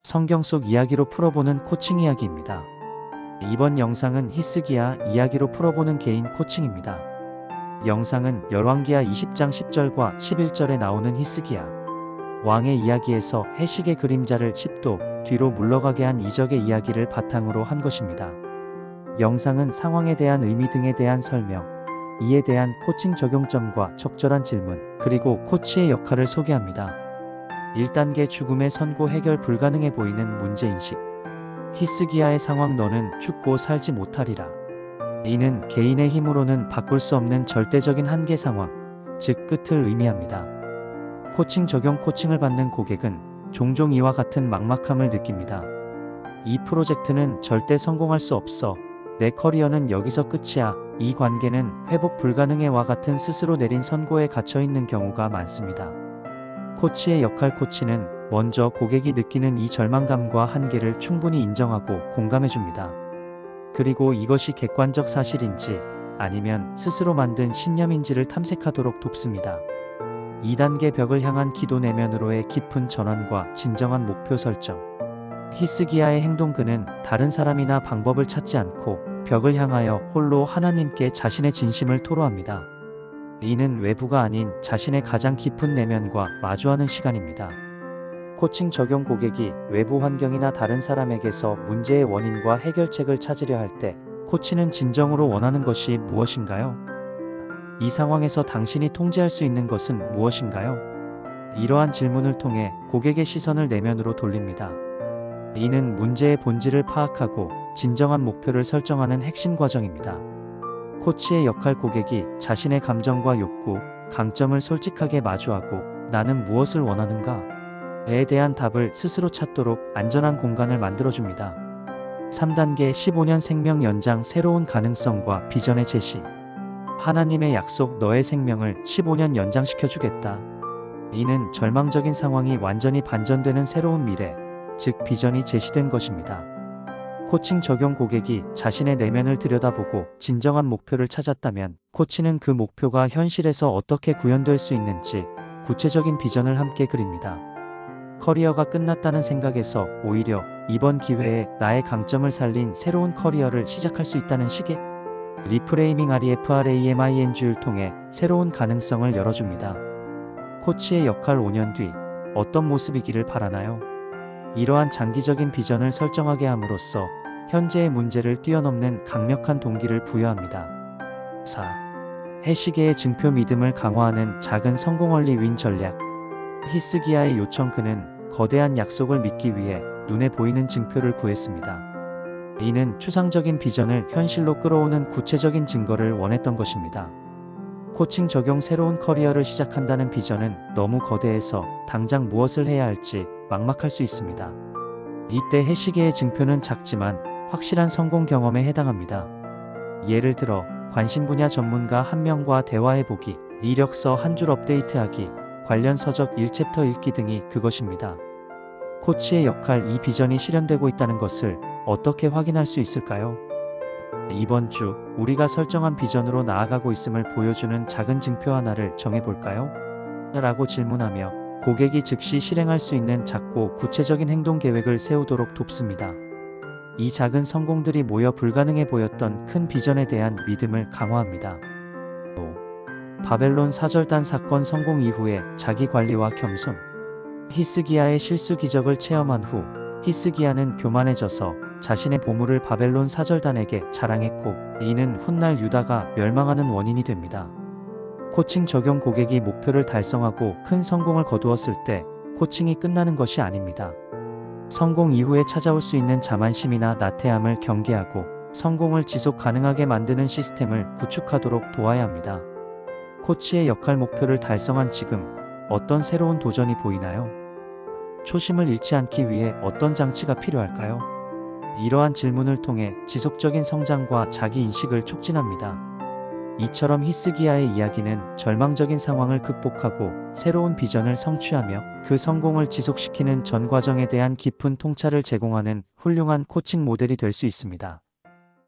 성경 속 이야기로 풀어보는 코칭 이야기입니다. 이번 영상은 히스기야 이야기로 풀어보는 개인 코칭입니다. 영상은 열왕기하 20장 10절과 11절에 나오는 히스기야 왕의 이야기에서 해식의 그림자를 10도 뒤로 물러가게 한 이적의 이야기를 바탕으로 한 것입니다. 영상은 상황에 대한 의미 등에 대한 설명, 이에 대한 코칭 적용점과 적절한 질문, 그리고 코치의 역할을 소개합니다. 1단계 죽음의 선고 해결 불가능해 보이는 문제인식. 히스기야의 상황 너는 죽고 살지 못하리라. 이는 개인의 힘으로는 바꿀 수 없는 절대적인 한계 상황, 즉 끝을 의미합니다. 코칭 적용 코칭을 받는 고객은 종종 이와 같은 막막함을 느낍니다. 이 프로젝트는 절대 성공할 수 없어. 내 커리어는 여기서 끝이야. 이 관계는 회복 불가능해와 같은 스스로 내린 선고에 갇혀 있는 경우가 많습니다. 코치의 역할 코치는 먼저 고객이 느끼는 이 절망감과 한계를 충분히 인정하고 공감해 줍니다. 그리고 이것이 객관적 사실인지 아니면 스스로 만든 신념인지를 탐색하도록 돕습니다. 2단계 벽을 향한 기도 내면으로의 깊은 전환과 진정한 목표 설정. 히스기야의 행동 그는 다른 사람이나 방법을 찾지 않고 벽을 향하여 홀로 하나님께 자신의 진심을 토로합니다. 이는 외부가 아닌 자신의 가장 깊은 내면과 마주하는 시간입니다. 코칭 적용 고객이 외부 환경이나 다른 사람에게서 문제의 원인과 해결책을 찾으려 할 때 코치는 진정으로 원하는 것이 무엇인가요? 이 상황에서 당신이 통제할 수 있는 것은 무엇인가요? 이러한 질문을 통해 고객의 시선을 내면으로 돌립니다. 이는 문제의 본질을 파악하고 진정한 목표를 설정하는 핵심 과정입니다. 코치의 역할 고객이 자신의 감정과 욕구, 강점을 솔직하게 마주하고 나는 무엇을 원하는가? 에 대한 답을 스스로 찾도록 안전한 공간을 만들어줍니다. 3단계 15년 생명 연장 새로운 가능성과 비전의 제시. 하나님의 약속 너의 생명을 15년 연장시켜주겠다. 이는 절망적인 상황이 완전히 반전되는 새로운 미래, 즉 비전이 제시된 것입니다. 코칭 적용 고객이 자신의 내면을 들여다보고 진정한 목표를 찾았다면 코치는 그 목표가 현실에서 어떻게 구현될 수 있는지 구체적인 비전을 함께 그립니다. 커리어가 끝났다는 생각에서 오히려 이번 기회에 나의 강점을 살린 새로운 커리어를 시작할 수 있다는 식의 리프레이밍 REFRAMING를 통해 새로운 가능성을 열어줍니다. 코치의 역할 5년 뒤 어떤 모습이기를 바라나요? 이러한 장기적인 비전을 설정하게 함으로써 현재의 문제를 뛰어넘는 강력한 동기를 부여합니다. 4. 해시계의 증표 믿음을 강화하는 작은 성공 얼리 윈 전략. 히스기야의 요청 그는 거대한 약속을 믿기 위해 눈에 보이는 증표를 구했습니다. 이는 추상적인 비전을 현실로 끌어오는 구체적인 증거를 원했던 것입니다. 코칭 적용 새로운 커리어를 시작한다는 비전은 너무 거대해서 당장 무엇을 해야 할지 막막할 수 있습니다. 이때 해시계의 증표는 작지만 확실한 성공 경험에 해당합니다. 예를 들어 관심 분야 전문가 한 명과 대화해보기, 이력서 한 줄 업데이트하기, 관련 서적 1챕터 읽기 등이 그것입니다. 코치의 역할 이 비전이 실현되고 있다는 것을 어떻게 확인할 수 있을까요? 이번 주 우리가 설정한 비전으로 나아가고 있음을 보여주는 작은 증표 하나를 정해볼까요? 라고 질문하며 고객이 즉시 실행할 수 있는 작고 구체적인 행동 계획을 세우도록 돕습니다. 이 작은 성공들이 모여 불가능해 보였던 큰 비전에 대한 믿음을 강화합니다. 5. 바벨론 사절단 사건 성공 이후의 자기 관리와 겸손. 히스기야의 실수 기적을 체험한 후 히스기야는 교만해져서 자신의 보물을 바벨론 사절단에게 자랑했고 이는 훗날 유다가 멸망하는 원인이 됩니다. 코칭 적용 고객이 목표를 달성하고 큰 성공을 거두었을 때 코칭이 끝나는 것이 아닙니다. 성공 이후에 찾아올 수 있는 자만심이나 나태함을 경계하고 성공을 지속 가능하게 만드는 시스템을 구축하도록 도와야 합니다. 코치의 역할 목표를 달성한 지금 어떤 새로운 도전이 보이나요? 초심을 잃지 않기 위해 어떤 장치가 필요할까요? 이러한 질문을 통해 지속적인 성장과 자기 인식을 촉진합니다. 이처럼 히스기야의 이야기는 절망적인 상황을 극복하고 새로운 비전을 성취하며 그 성공을 지속시키는 전 과정에 대한 깊은 통찰을 제공하는 훌륭한 코칭 모델이 될 수 있습니다.